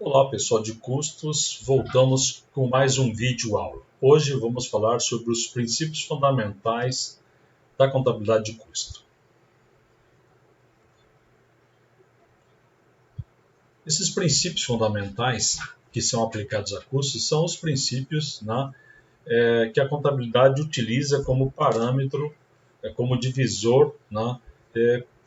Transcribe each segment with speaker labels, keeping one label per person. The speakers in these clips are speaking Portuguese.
Speaker 1: Olá pessoal de custos, voltamos com mais um vídeo aula. Hoje vamos falar sobre os princípios fundamentais da contabilidade de custo. Esses princípios fundamentais que são aplicados a custos são os princípios que a contabilidade utiliza como parâmetro, como divisor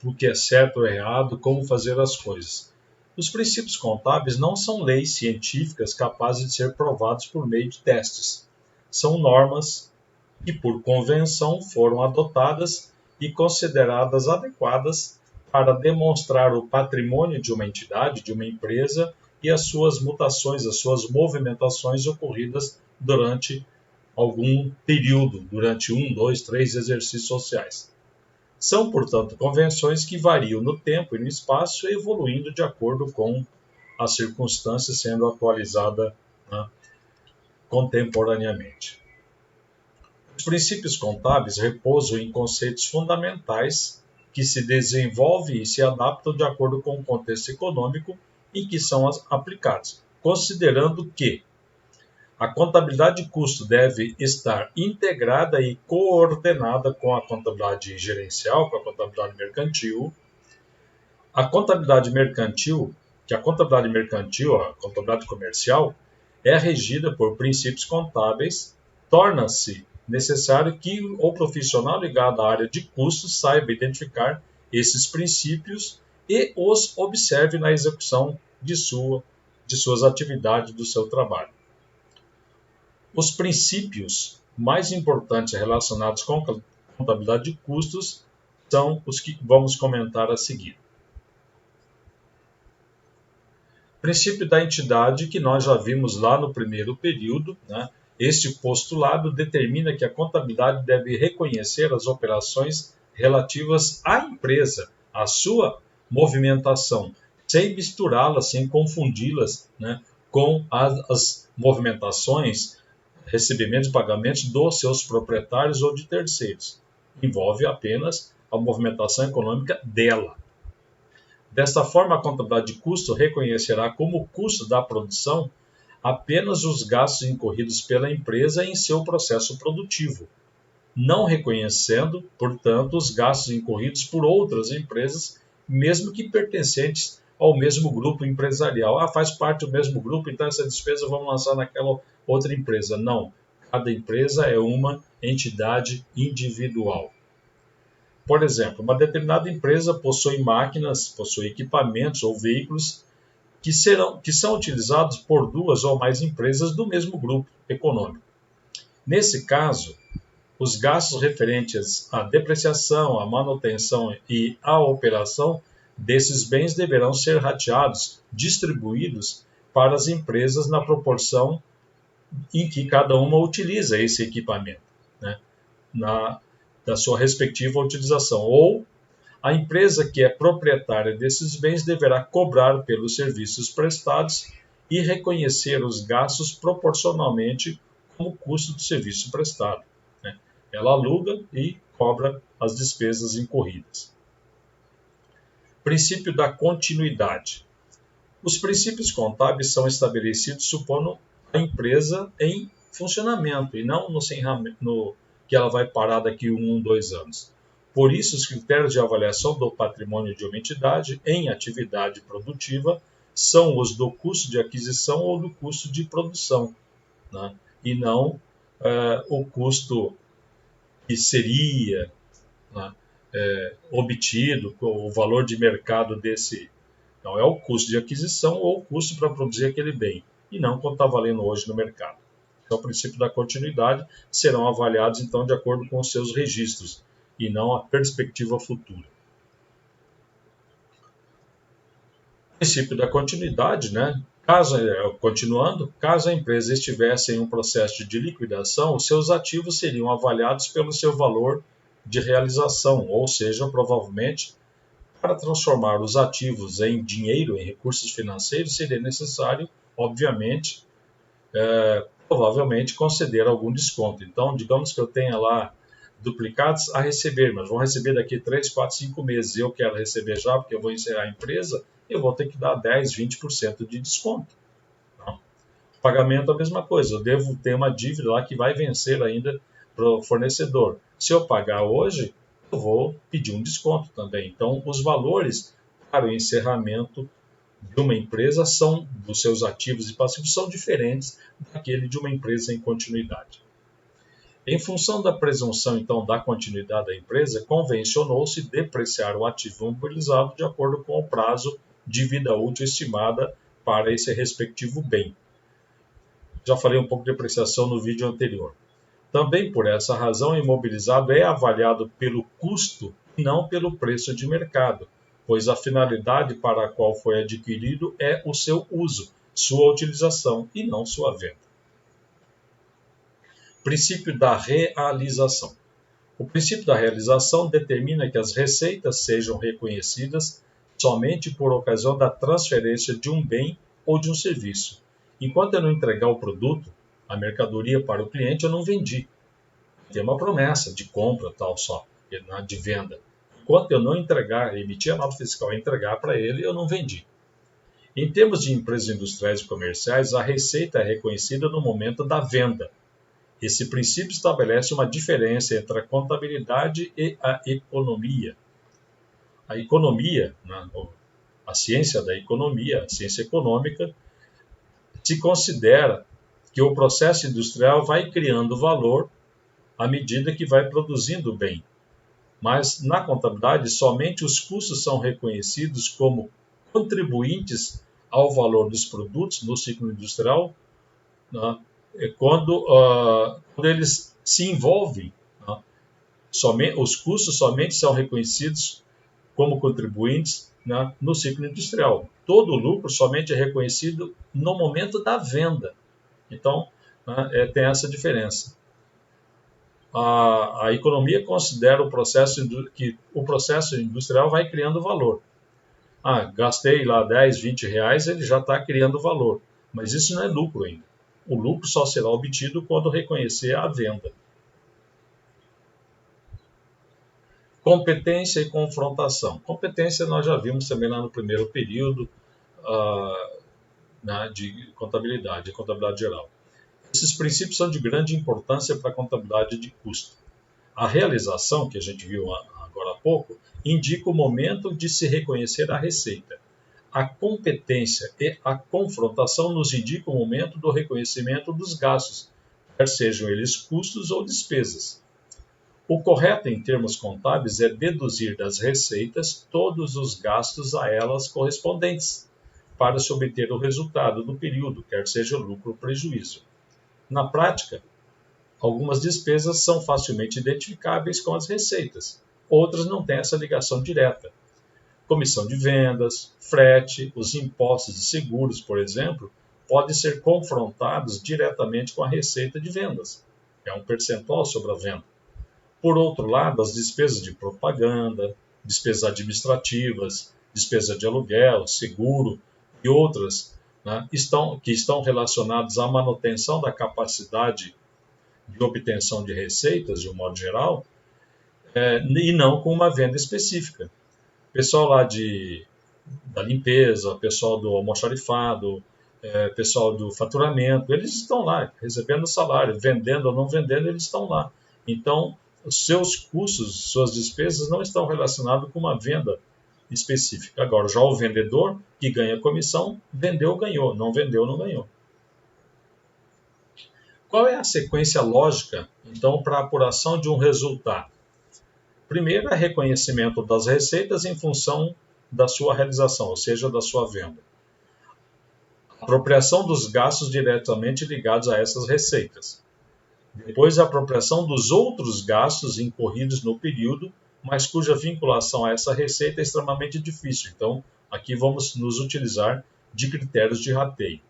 Speaker 1: do que é certo ou errado, como fazer as coisas. Os princípios contábeis não são leis científicas capazes de ser provadas por meio de testes. São normas que, por convenção, foram adotadas e consideradas adequadas para demonstrar o patrimônio de uma entidade, de uma empresa e as suas mutações, as suas movimentações ocorridas durante algum período, durante 1, 2, 3 exercícios sociais. São, portanto, convenções que variam no tempo e no espaço, evoluindo de acordo com as circunstâncias, sendo atualizada contemporaneamente. Os princípios contábeis repousam em conceitos fundamentais que se desenvolvem e se adaptam de acordo com o contexto econômico em que são aplicados, considerando que a contabilidade de custo deve estar integrada e coordenada com a contabilidade gerencial, com a contabilidade mercantil. A contabilidade mercantil, a contabilidade comercial, é regida por princípios contábeis. Torna-se necessário que o profissional ligado à área de custos saiba identificar esses princípios e os observe na execução de suas atividades, do seu trabalho. Os princípios mais importantes relacionados com a contabilidade de custos são os que vamos comentar a seguir. Princípio da entidade, que nós já vimos lá no primeiro período, Este postulado determina que a contabilidade deve reconhecer as operações relativas à empresa, à sua movimentação, sem misturá-las, sem confundi-las com as movimentações, recebimentos e pagamentos dos seus proprietários ou de terceiros. Envolve apenas a movimentação econômica dela. Desta forma, a contabilidade de custo reconhecerá como custo da produção apenas os gastos incorridos pela empresa em seu processo produtivo, não reconhecendo, portanto, os gastos incorridos por outras empresas, mesmo que pertencentes ao mesmo grupo empresarial. Faz parte do mesmo grupo, então essa despesa vamos lançar naquela outra empresa. Não, cada empresa é uma entidade individual. Por exemplo, uma determinada empresa possui máquinas, possui equipamentos ou veículos que são utilizados por duas ou mais empresas do mesmo grupo econômico. Nesse caso, os gastos referentes à depreciação, à manutenção e à operação desses bens deverão ser rateados, distribuídos para as empresas na proporção em que cada uma utiliza esse equipamento, da sua respectiva utilização. Ou a empresa que é proprietária desses bens deverá cobrar pelos serviços prestados e reconhecer os gastos proporcionalmente como custo do serviço prestado. Ela aluga e cobra as despesas incorridas. Princípio da continuidade. Os princípios contábeis são estabelecidos supondo a empresa em funcionamento e não no que ela vai parar daqui 1, 2 anos. Por isso, os critérios de avaliação do patrimônio de uma entidade em atividade produtiva são os do custo de aquisição ou do custo de produção, e não o custo que seria obtido, o valor de mercado desse. Então, é o custo de aquisição ou o custo para produzir aquele bem, e não quanto está valendo hoje no mercado. Então, o princípio da continuidade serão avaliados, então, de acordo com os seus registros, e não a perspectiva futura. O princípio da continuidade, continuando, caso a empresa estivesse em um processo de liquidação, os seus ativos seriam avaliados pelo seu valor de realização, ou seja, provavelmente, para transformar os ativos em dinheiro, em recursos financeiros, seria necessário, obviamente, provavelmente conceder algum desconto. Então, digamos que eu tenha lá duplicados a receber, mas vão receber daqui 3, 4, 5 meses. Eu quero receber já, porque eu vou encerrar a empresa, eu vou ter que dar 10, 20% de desconto. Pagamento a mesma coisa, eu devo ter uma dívida lá que vai vencer ainda para o fornecedor. Se eu pagar hoje, eu vou pedir um desconto também. Então, os valores para o encerramento de uma empresa são, dos seus ativos e passivos, são diferentes daquele de uma empresa em continuidade. Em função da presunção, então, da continuidade da empresa, convencionou-se depreciar o ativo imobilizado de acordo com o prazo de vida útil estimada para esse respectivo bem. Já falei um pouco de depreciação no vídeo anterior. Também por essa razão, o imobilizado é avaliado pelo custo e não pelo preço de mercado, pois a finalidade para a qual foi adquirido é o seu uso, sua utilização e não sua venda. Princípio da realização. O princípio da realização determina que as receitas sejam reconhecidas somente por ocasião da transferência de um bem ou de um serviço. Enquanto eu não entregar o produto, a mercadoria para o cliente, eu não vendi. Tem uma promessa de compra, tal só, de venda. Enquanto eu não entregar, emitir a nota fiscal e entregar para ele, eu não vendi. Em termos de empresas industriais e comerciais, a receita é reconhecida no momento da venda. Esse princípio estabelece uma diferença entre a contabilidade e a economia. A economia, a ciência da economia, a ciência econômica, se considera que o processo industrial vai criando valor à medida que vai produzindo bem. Mas na contabilidade, somente os custos são reconhecidos como contribuintes ao valor dos produtos no ciclo industrial, né, quando eles se envolvem. Né, os custos somente são reconhecidos como contribuintes, né, no ciclo industrial. Todo o lucro somente é reconhecido no momento da venda. Então, né, tem essa diferença. A economia considera que o processo industrial vai criando valor. Gastei lá 10, 20 reais, ele já está criando valor. Mas isso não é lucro ainda. O lucro só será obtido quando reconhecer a venda. Competência e confrontação. Competência nós já vimos também lá no primeiro período de contabilidade geral. Esses princípios são de grande importância para a contabilidade de custo. A realização, que a gente viu agora há pouco, indica o momento de se reconhecer a receita. A competência e a confrontação nos indicam o momento do reconhecimento dos gastos, quer sejam eles custos ou despesas. O correto em termos contábeis é deduzir das receitas todos os gastos a elas correspondentes, para se obter o resultado do período, quer seja lucro ou prejuízo. Na prática, algumas despesas são facilmente identificáveis com as receitas, outras não têm essa ligação direta. Comissão de vendas, frete, os impostos de seguros, por exemplo, podem ser confrontados diretamente com a receita de vendas. É um percentual sobre a venda. Por outro lado, as despesas de propaganda, despesas administrativas, despesa de aluguel, seguro e outras, né, que estão relacionadas à manutenção da capacidade de obtenção de receitas, de um modo geral, e não com uma venda específica. Pessoal lá da limpeza, pessoal do almoxarifado, pessoal do faturamento, eles estão lá recebendo salário, vendendo ou não vendendo, eles estão lá. Então, os seus custos, suas despesas não estão relacionados com uma venda específica. Agora, já o vendedor que ganha comissão, vendeu, ganhou, não vendeu, não ganhou. Qual é a sequência lógica, então, para a apuração de um resultado? Primeiro é reconhecimento das receitas em função da sua realização, ou seja, da sua venda. Apropriação dos gastos diretamente ligados a essas receitas. Depois, a apropriação dos outros gastos incorridos no período, mas cuja vinculação a essa receita é extremamente difícil. Então, aqui vamos nos utilizar de critérios de rateio.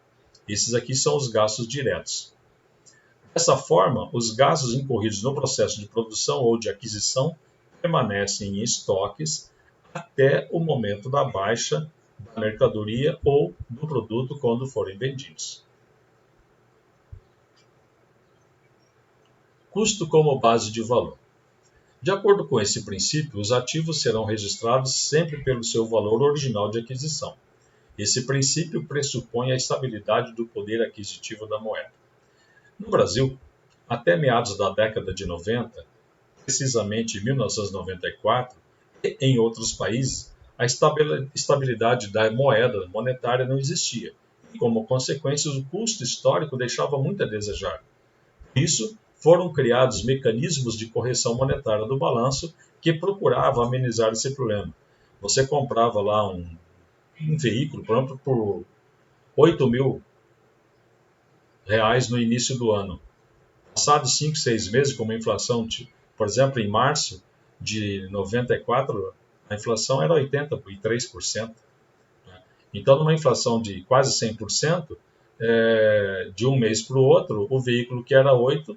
Speaker 1: Esses aqui são os gastos diretos. Dessa forma, os gastos incorridos no processo de produção ou de aquisição permanecem em estoques até o momento da baixa da mercadoria ou do produto quando forem vendidos. Custo como base de valor. De acordo com esse princípio, os ativos serão registrados sempre pelo seu valor original de aquisição. Esse princípio pressupõe a estabilidade do poder aquisitivo da moeda. No Brasil, até meados da década de 90, precisamente em 1994, e em outros países, a estabilidade da moeda monetária não existia. E, como consequência, o custo histórico deixava muito a desejar. Por isso, foram criados mecanismos de correção monetária do balanço que procuravam amenizar esse problema. Você comprava lá um veículo, por exemplo, por R$ 8.000 no início do ano. Passados 5, 6 meses, como a inflação, por exemplo, em março de 94, a inflação era 83%. Então, numa inflação de quase 100%, de um mês para o outro, o veículo que era 8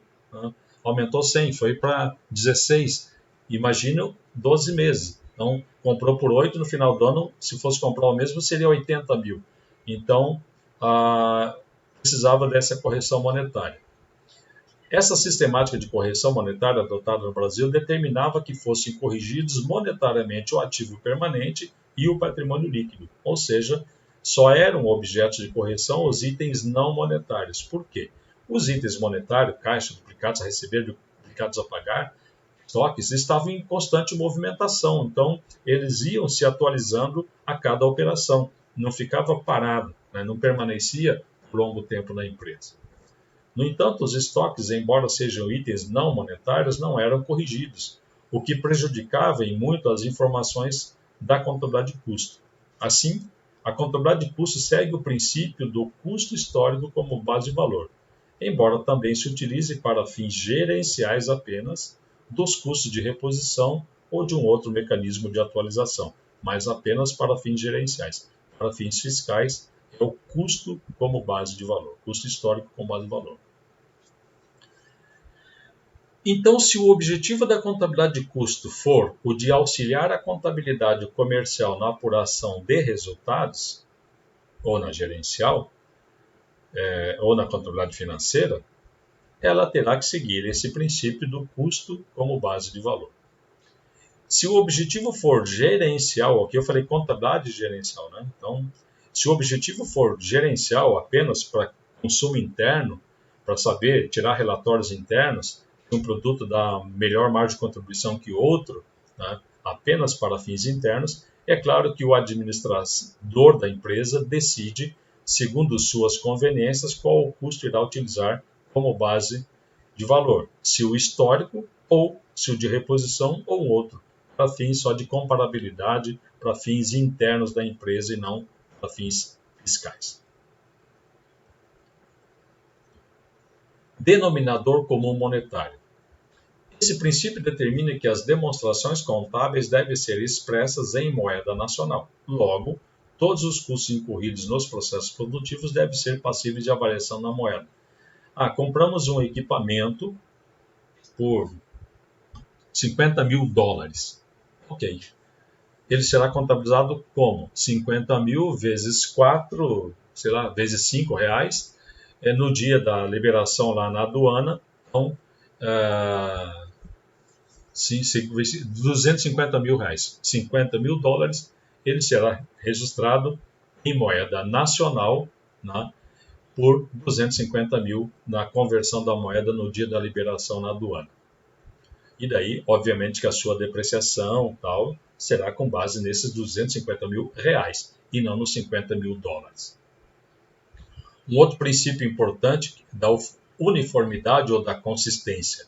Speaker 1: aumentou 100, foi para 16. Imagina 12 meses. Então, comprou por 8, no final do ano, se fosse comprar o mesmo, seria 80 mil. Então, precisava dessa correção monetária. Essa sistemática de correção monetária adotada no Brasil determinava que fossem corrigidos monetariamente o ativo permanente e o patrimônio líquido, ou seja, só eram objetos de correção os itens não monetários. Por quê? Os itens monetários, caixa, duplicados a receber, duplicados a pagar, estoques, estavam em constante movimentação, então eles iam se atualizando a cada operação, não ficava parado, não permanecia por longo tempo na empresa. No entanto, os estoques, embora sejam itens não monetários, não eram corrigidos, o que prejudicava em muito as informações da contabilidade de custo. Assim, a contabilidade de custo segue o princípio do custo histórico como base de valor, embora também se utilize para fins gerenciais apenas dos custos de reposição ou de um outro mecanismo de atualização, mas apenas para fins gerenciais. Para fins fiscais, é o custo como base de valor, custo histórico como base de valor. Então, se o objetivo da contabilidade de custo for o de auxiliar a contabilidade comercial na apuração de resultados, ou na gerencial, ou na contabilidade financeira, ela terá que seguir esse princípio do custo como base de valor. Se o objetivo for gerencial, aqui eu falei contabilidade gerencial, né? Então, se o objetivo for gerencial apenas para consumo interno, para saber tirar relatórios internos, se um produto dá melhor margem de contribuição que outro, né, apenas para fins internos, é claro que o administrador da empresa decide, segundo suas conveniências, qual o custo irá utilizar como base de valor, se o histórico ou se o de reposição ou outro, para fins só de comparabilidade, para fins internos da empresa e não para fins fiscais. Denominador comum monetário. Esse princípio determina que as demonstrações contábeis devem ser expressas em moeda nacional. Logo, todos os custos incorridos nos processos produtivos devem ser passíveis de avaliação na moeda. Compramos um equipamento por $50.000. Ok. Ele será contabilizado como 50.000 vezes 4, vezes R$5, no dia da liberação lá na aduana. Então, $250.000, $50.000, ele será registrado em moeda nacional, né, por 250 mil na conversão da moeda no dia da liberação na aduana. E daí, obviamente, que a sua depreciação tal será com base nesses R$250.000 e não nos $50.000. Um outro princípio importante da uniformidade ou da consistência.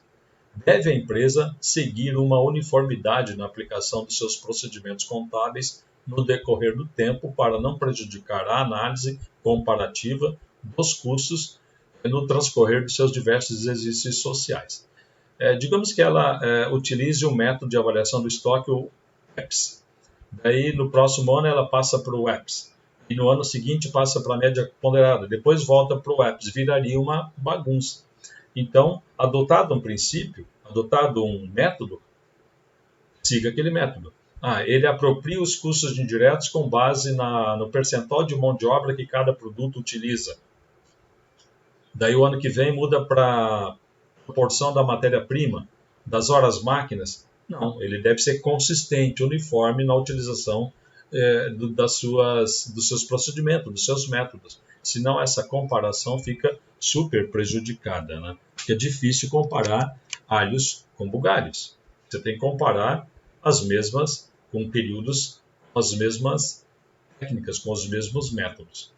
Speaker 1: Deve a empresa seguir uma uniformidade na aplicação de seus procedimentos contábeis no decorrer do tempo para não prejudicar a análise comparativa dos custos no transcorrer de seus diversos exercícios sociais. Digamos que ela utilize o método de avaliação do estoque, o EPS. Daí, no próximo ano, ela passa para o EPS. E no ano seguinte passa para a média ponderada. Depois volta para o EPS. Viraria uma bagunça. Então, adotado um princípio, adotado um método, siga aquele método. Ele apropria os custos indiretos com base no percentual de mão de obra que cada produto utiliza. Daí o ano que vem muda para a proporção da matéria-prima, das horas máquinas. Não, ele deve ser consistente, uniforme na utilização dos seus procedimentos, dos seus métodos. Senão essa comparação fica super prejudicada, né? Porque é difícil comparar alhos com bugalhos. Você tem que comparar as mesmas, com períodos, com as mesmas técnicas, com os mesmos métodos.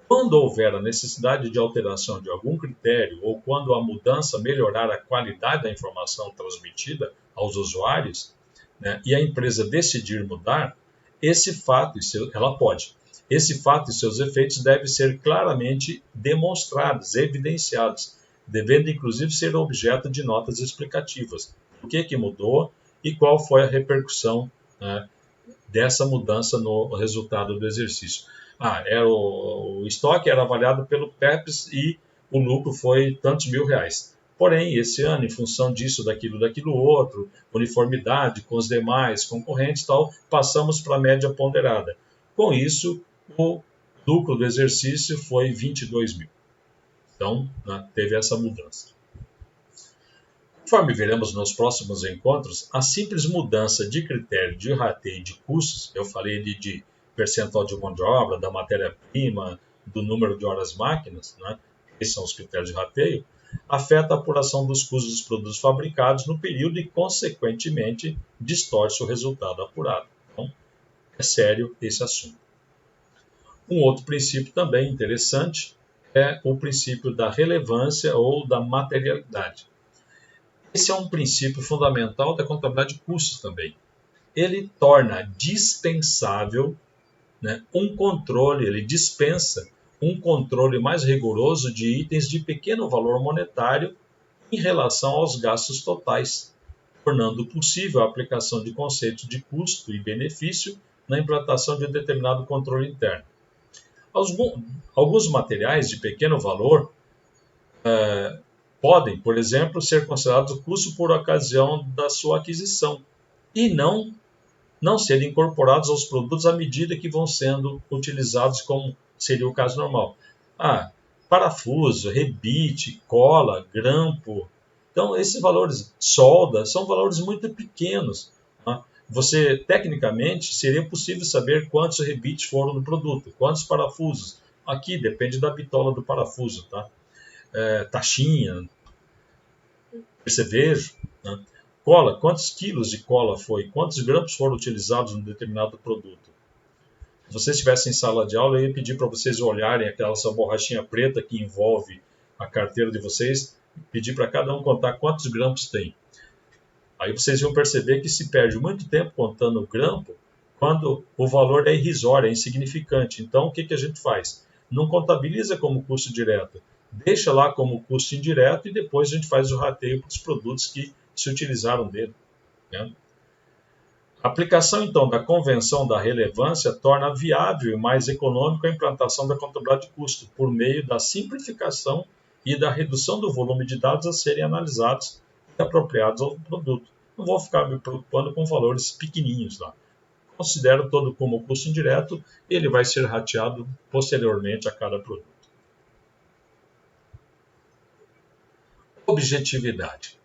Speaker 1: Quando houver a necessidade de alteração de algum critério ou quando a mudança melhorar a qualidade da informação transmitida aos usuários, né, e a empresa decidir mudar, esse fato ela pode. Esse fato e seus efeitos devem ser claramente demonstrados, evidenciados, devendo inclusive ser objeto de notas explicativas. O que mudou e qual foi a repercussão, né, dessa mudança no resultado do exercício. O estoque era avaliado pelo PEPs e o lucro foi tantos R$1.000. Porém, esse ano, em função disso, daquilo outro, uniformidade com os demais concorrentes, tal, passamos para a média ponderada. Com isso, o lucro do exercício foi 22 mil. Então, né, teve essa mudança. Conforme veremos nos próximos encontros, a simples mudança de critério de rateio de custos, eu falei de percentual de mão de obra, da matéria-prima, do número de horas máquinas, né? Esses são os critérios de rateio, afeta a apuração dos custos dos produtos fabricados no período e, consequentemente, distorce o resultado apurado. Então, é sério esse assunto. Um outro princípio também interessante é o princípio da relevância ou da materialidade. Esse é um princípio fundamental da contabilidade de custos também. Ele torna dispensável, né, ele dispensa um controle mais rigoroso de itens de pequeno valor monetário em relação aos gastos totais, tornando possível a aplicação de conceitos de custo e benefício na implantação de um determinado controle interno. Alguns materiais de pequeno valor podem, por exemplo, ser considerados custo por ocasião da sua aquisição e não serem incorporados aos produtos à medida que vão sendo utilizados, como seria o caso normal. Parafuso, rebite, cola, grampo. Então, esses valores, solda, são valores muito pequenos. Tá? Tecnicamente, seria possível saber quantos rebites foram no produto, quantos parafusos. Aqui depende da bitola do parafuso, tá? Taxinha, percevejo, né? Cola, quantos quilos de cola foi, quantos grampos foram utilizados em determinado produto. Se vocês estivessem em sala de aula, eu ia pedir para vocês olharem aquela borrachinha preta que envolve a carteira de vocês, pedir para cada um contar quantos grampos tem. Aí vocês vão perceber que se perde muito tempo contando o grampo quando o valor é irrisório, é insignificante. Então, o que a gente faz? Não contabiliza como custo direto, deixa lá como custo indireto e depois a gente faz o rateio para os produtos que se utilizaram dele. Né? A aplicação, então, da convenção da relevância torna viável e mais econômico a implantação da contabilidade de custo por meio da simplificação e da redução do volume de dados a serem analisados e apropriados ao produto. Não vou ficar me preocupando com valores pequenininhos lá. Considero todo como custo indireto e ele vai ser rateado posteriormente a cada produto. Objetividade.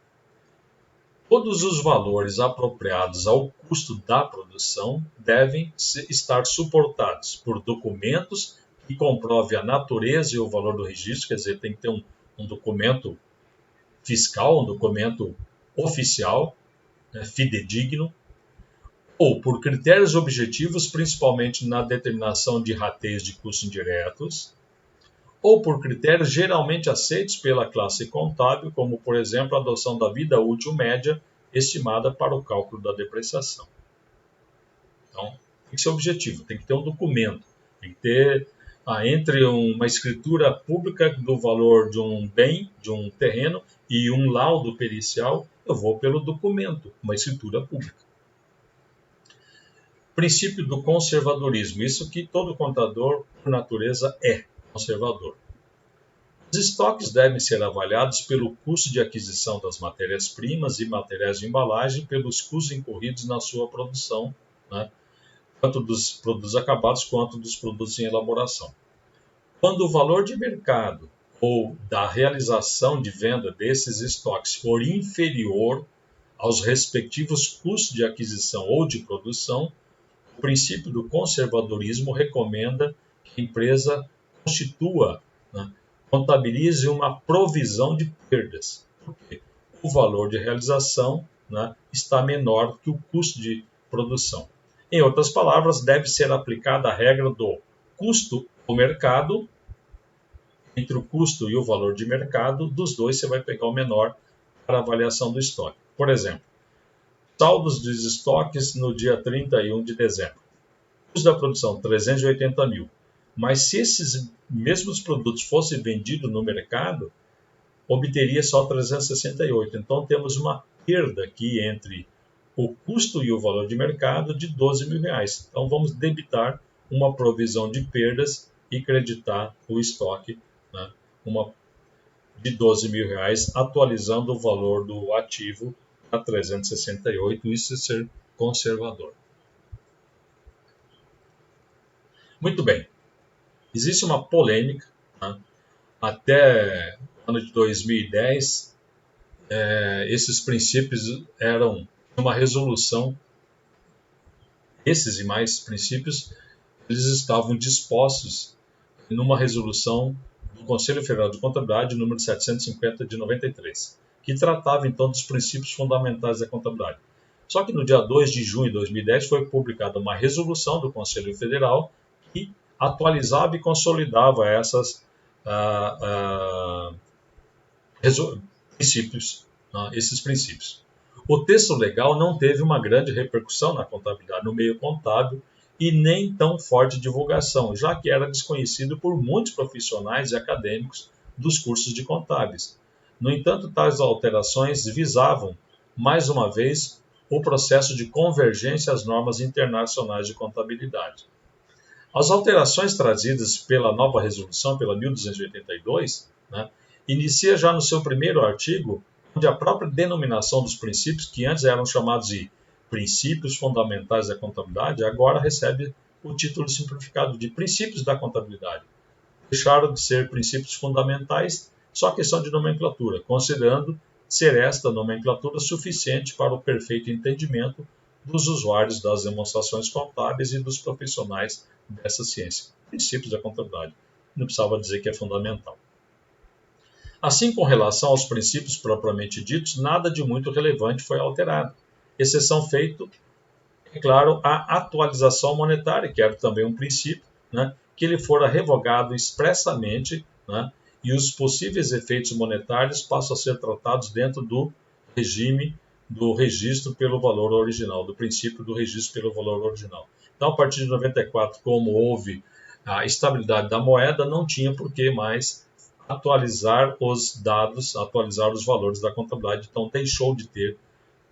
Speaker 1: Todos os valores apropriados ao custo da produção devem estar suportados por documentos que comprovem a natureza e o valor do registro, quer dizer, tem que ter um documento fiscal, um documento oficial, fidedigno, ou por critérios objetivos, principalmente na determinação de rateios de custos indiretos, ou por critérios geralmente aceitos pela classe contábil, como, por exemplo, a adoção da vida útil média estimada para o cálculo da depreciação. Então, tem que ser objetivo, tem que ter um documento, tem que ter, entre uma escritura pública do valor de um bem, de um terreno, e um laudo pericial, eu vou pelo documento, uma escritura pública. Princípio do conservadorismo, isso que todo contador, por natureza, é conservador. Os estoques devem ser avaliados pelo custo de aquisição das matérias-primas e materiais de embalagem, pelos custos incorridos na sua produção, né, tanto dos produtos acabados quanto dos produtos em elaboração. Quando o valor de mercado ou da realização de venda desses estoques for inferior aos respectivos custos de aquisição ou de produção, O princípio do conservadorismo recomenda que a empresa constitua, né, contabilize uma provisão de perdas. Por quê? O valor de realização, né, está menor que o custo de produção. Em outras palavras, deve ser aplicada a regra do custo ao mercado. Entre o custo e o valor de mercado, dos dois você vai pegar o menor para a avaliação do estoque. Por exemplo, saldos dos estoques no dia 31 de dezembro. Custo da produção, 380 mil. Mas se esses mesmos produtos fossem vendidos no mercado, obteria só 368. Então temos uma perda aqui entre o custo e o valor de mercado de 12 mil reais. Então vamos debitar uma provisão de perdas e creditar o estoque, né, de 12 mil reais, atualizando o valor do ativo a 368. Isso é ser conservador. Muito bem. Existe uma polêmica, né? Até o ano de 2010, esses princípios eram uma resolução, esses e mais princípios, eles estavam dispostos numa resolução do Conselho Federal de Contabilidade, número 750 de 93, que tratava então dos princípios fundamentais da contabilidade. Só que no dia 2 de junho de 2010 foi publicada uma resolução do Conselho Federal que atualizava e consolidava esses princípios. O texto legal não teve uma grande repercussão na contabilidade, no meio contábil, e nem tão forte divulgação, já que era desconhecido por muitos profissionais e acadêmicos dos cursos de contábeis. No entanto, tais alterações visavam, mais uma vez, o processo de convergência às normas internacionais de contabilidade. As alterações trazidas pela nova resolução, pela 1282, né, inicia já no seu primeiro artigo, onde a própria denominação dos princípios, que antes eram chamados de princípios fundamentais da contabilidade, agora recebe o título simplificado de princípios da contabilidade. Deixaram de ser princípios fundamentais, só questão de nomenclatura, considerando ser esta nomenclatura suficiente para o perfeito entendimento dos usuários das demonstrações contábeis e dos profissionais dessa ciência. Princípios da contabilidade. Não precisava dizer que é fundamental. Assim, com relação aos princípios propriamente ditos, nada de muito relevante foi alterado. Exceção feita, é claro, a atualização monetária, que era também um princípio, né, que ele fora revogado expressamente, né, e os possíveis efeitos monetários passam a ser tratados dentro do regime do registro pelo valor original, do princípio do registro pelo valor original. Então, a partir de 94, como houve a estabilidade da moeda, não tinha por que mais atualizar os dados, atualizar os valores da contabilidade, então deixou de ter,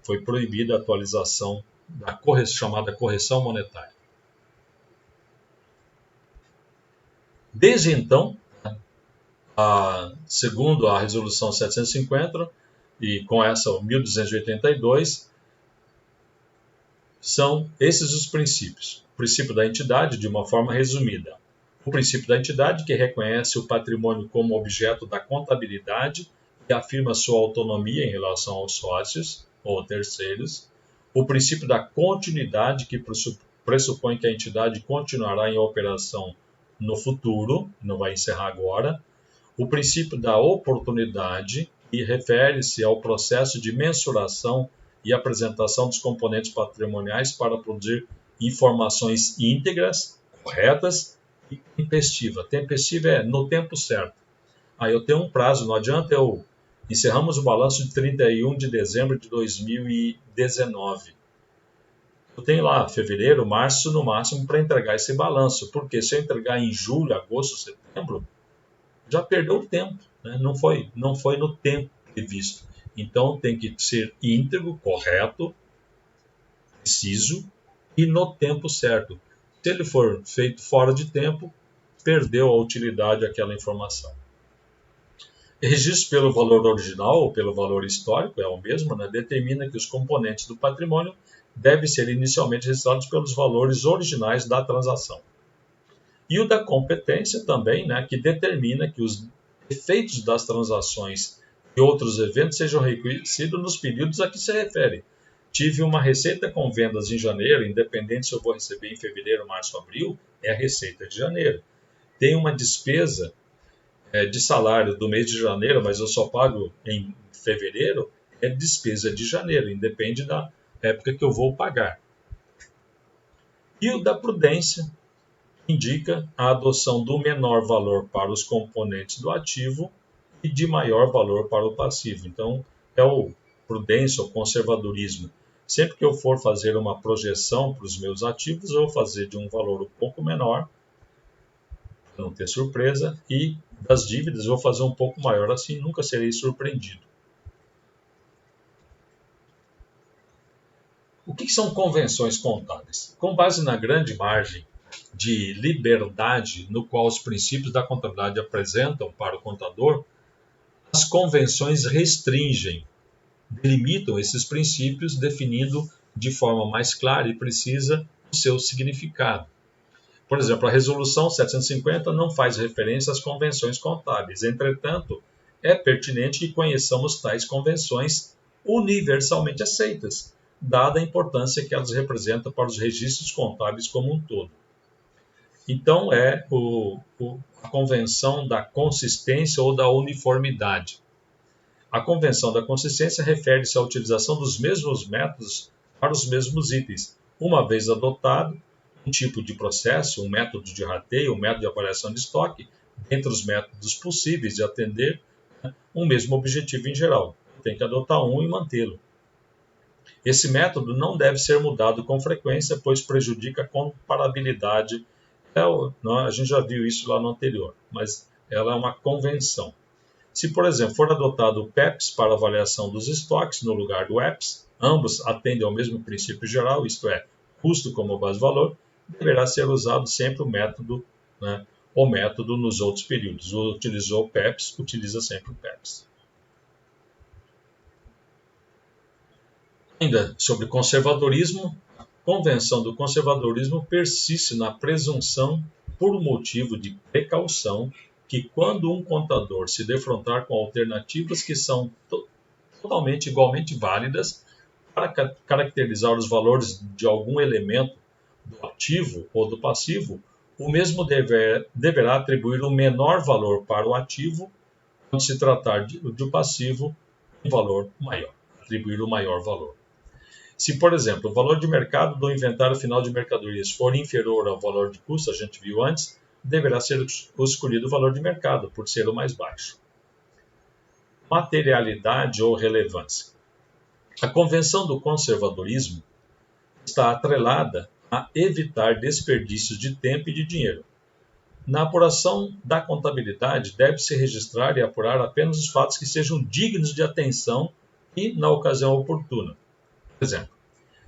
Speaker 1: foi proibida a atualização da chamada correção monetária. Desde então, segundo a resolução 750 e com essa 1282, são esses os princípios. O princípio da entidade, de uma forma resumida. O princípio da entidade, que reconhece o patrimônio como objeto da contabilidade e afirma sua autonomia em relação aos sócios ou terceiros. O princípio da continuidade, que pressupõe que a entidade continuará em operação no futuro, não vai encerrar agora. O princípio da oportunidade, que refere-se ao processo de mensuração e apresentação dos componentes patrimoniais para produzir informações íntegras, corretas e tempestiva. Tempestiva é no tempo certo. Aí eu tenho um prazo, não adianta encerramos o balanço de 31 de dezembro de 2019. Eu tenho lá fevereiro, março no máximo para entregar esse balanço, porque se eu entregar em julho, agosto, setembro, já perdeu o tempo, né? Não foi no tempo previsto. Então tem que ser íntegro, correto, preciso e no tempo certo. Se ele for feito fora de tempo, perdeu a utilidade aquela informação. Registro pelo valor original ou pelo valor histórico, é o mesmo, né? Determina que os componentes do patrimônio devem ser inicialmente registrados pelos valores originais da transação. E o da competência também, né? Que determina que os efeitos das transações e outros eventos sejam reconhecidos nos períodos a que se refere. tive uma receita com vendas em janeiro, independente se eu vou receber em fevereiro, março, abril, é a receita de janeiro. Tem uma despesa de salário do mês de janeiro, mas eu só pago em fevereiro, é despesa de janeiro, independe da época que eu vou pagar. E o da prudência indica a adoção do menor valor para os componentes do ativo e de maior valor para o passivo. Então, é o prudência, o conservadorismo. Sempre que eu for fazer uma projeção para os meus ativos, eu vou fazer de um valor um pouco menor, para não ter surpresa, e das dívidas eu vou fazer um pouco maior, assim nunca serei surpreendido. O que são convenções contábeis? Com base na grande margem de liberdade no qual os princípios da contabilidade apresentam para o contador, as convenções restringem, delimitam esses princípios, definindo de forma mais clara e precisa o seu significado. Por exemplo, a Resolução 750 não faz referência às convenções contábeis. Entretanto, é pertinente que conheçamos tais convenções universalmente aceitas, dada a importância que elas representam para os registros contábeis como um todo. Então, é a convenção da consistência ou da uniformidade. A convenção da consistência refere-se à utilização dos mesmos métodos para os mesmos itens, uma vez adotado um tipo de processo, um método de rateio, um método de avaliação de estoque, entre os métodos possíveis de atender um mesmo objetivo em geral. Tem que adotar um e mantê-lo. Esse método não deve ser mudado com frequência, pois prejudica a comparabilidade. A gente já viu isso lá no anterior, mas ela é uma convenção. Se, por exemplo, for adotado o PEPS para avaliação dos estoques no lugar do EPS, ambos atendem ao mesmo princípio geral, isto é, custo como base-valor, deverá ser usado sempre o método nos outros períodos. Utilizou o PEPS, utiliza sempre o PEPS. Ainda sobre conservadorismo, a convenção do conservadorismo persiste na presunção, por motivo de precaução, que quando um contador se defrontar com alternativas que são totalmente igualmente válidas para caracterizar os valores de algum elemento do ativo ou do passivo, o mesmo deverá atribuir o menor valor para o ativo quando se tratar do passivo, um valor maior, atribuir o maior valor. Se, por exemplo, o valor de mercado do inventário final de mercadorias for inferior ao valor de custo, a gente viu antes, deverá ser escolhido o valor de mercado, por ser o mais baixo. Materialidade ou relevância. A convenção do conservadorismo está atrelada a evitar desperdícios de tempo e de dinheiro. Na apuração da contabilidade, deve-se registrar e apurar apenas os fatos que sejam dignos de atenção e na ocasião oportuna. Por exemplo,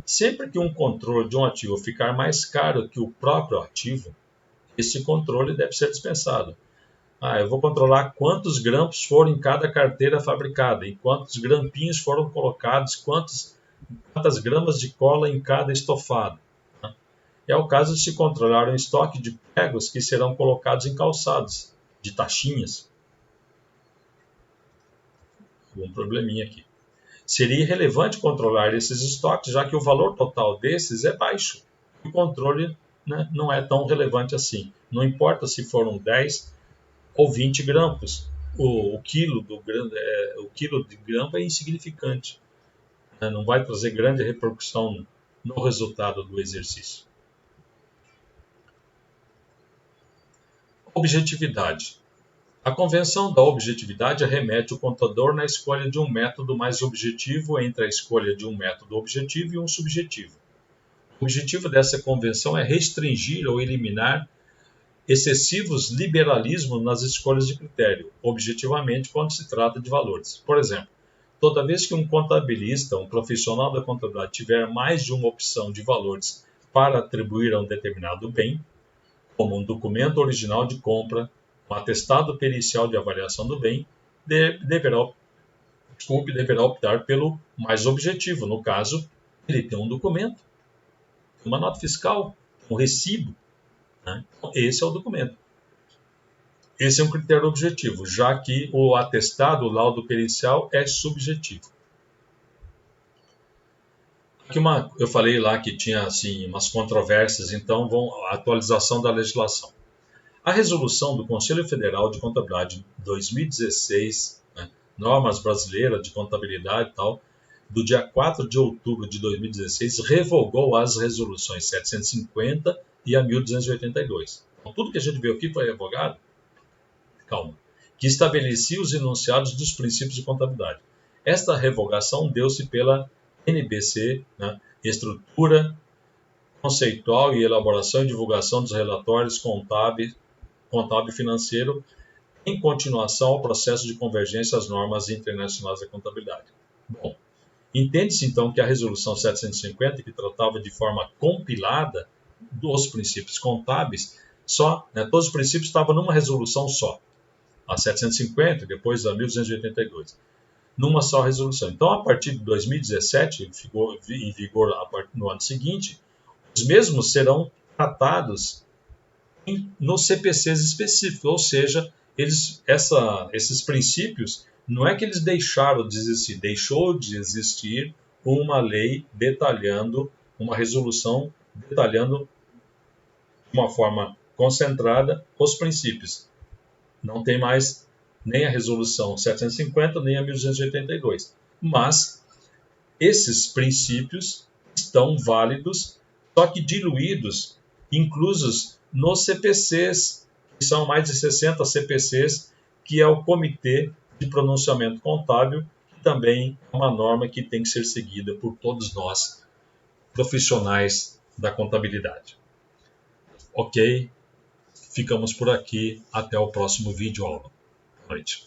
Speaker 1: sempre que um controle de um ativo ficar mais caro que o próprio ativo, esse controle deve ser dispensado. Eu vou controlar quantos grampos foram em cada carteira fabricada, e quantos grampinhos foram colocados, quantas gramas de cola em cada estofado. É o caso de se controlar um estoque de pregos que serão colocados em calçados, de taxinhas. Um probleminha aqui. Seria irrelevante controlar esses estoques, já que o valor total desses é baixo. O controle não é tão relevante assim. Não importa se foram 10 ou 20 grampos. O quilo de grampo é insignificante. Não vai trazer grande repercussão no resultado do exercício. Objetividade. A convenção da objetividade remete o contador na escolha de um método mais objetivo entre a escolha de um método objetivo e um subjetivo. O objetivo dessa convenção é restringir ou eliminar excessivos liberalismos nas escolhas de critério, objetivamente quando se trata de valores. Por exemplo, toda vez que um contabilista, um profissional da contabilidade, tiver mais de uma opção de valores para atribuir a um determinado bem, como um documento original de compra, um atestado pericial de avaliação do bem, deverá optar pelo mais objetivo. No caso, ele tem um documento, uma nota fiscal, um recibo. Esse é o documento. Esse é um critério objetivo, já que o atestado, o laudo pericial, é subjetivo. eu falei lá que tinha assim umas controvérsias, então a atualização da legislação. A resolução do Conselho Federal de Contabilidade 2016, né, normas brasileiras de contabilidade e tal, do dia 4 de outubro de 2016, revogou as resoluções 750 e a 1282. Então, tudo que a gente viu aqui foi revogado? Calma. Que estabelecia os enunciados dos princípios de contabilidade. Esta revogação deu-se pela NBC, né, estrutura conceitual e elaboração e divulgação dos relatórios contábil e financeiro, em continuação ao processo de convergência às normas internacionais da contabilidade. Bom, entende-se então que a resolução 750, que tratava de forma compilada dos princípios contábeis, todos os princípios estavam numa resolução só, a 750, depois a 1282, numa só resolução. Então, a partir de 2017, ficou em vigor no ano seguinte, os mesmos serão tratados nos CPCs específicos, ou seja, esses princípios, não é que eles deixaram de existir, deixou de existir uma lei detalhando, uma resolução detalhando de uma forma concentrada os princípios. Não tem mais nem a resolução 750, nem a 1282. Mas esses princípios estão válidos, só que diluídos, inclusos nos CPCs, que são mais de 60 CPCs, que é o Comitê de Pronunciamento Contábil, que também é uma norma que tem que ser seguida por todos nós, profissionais da contabilidade. Ok? Ficamos por aqui. Até o próximo vídeo aula. Boa noite.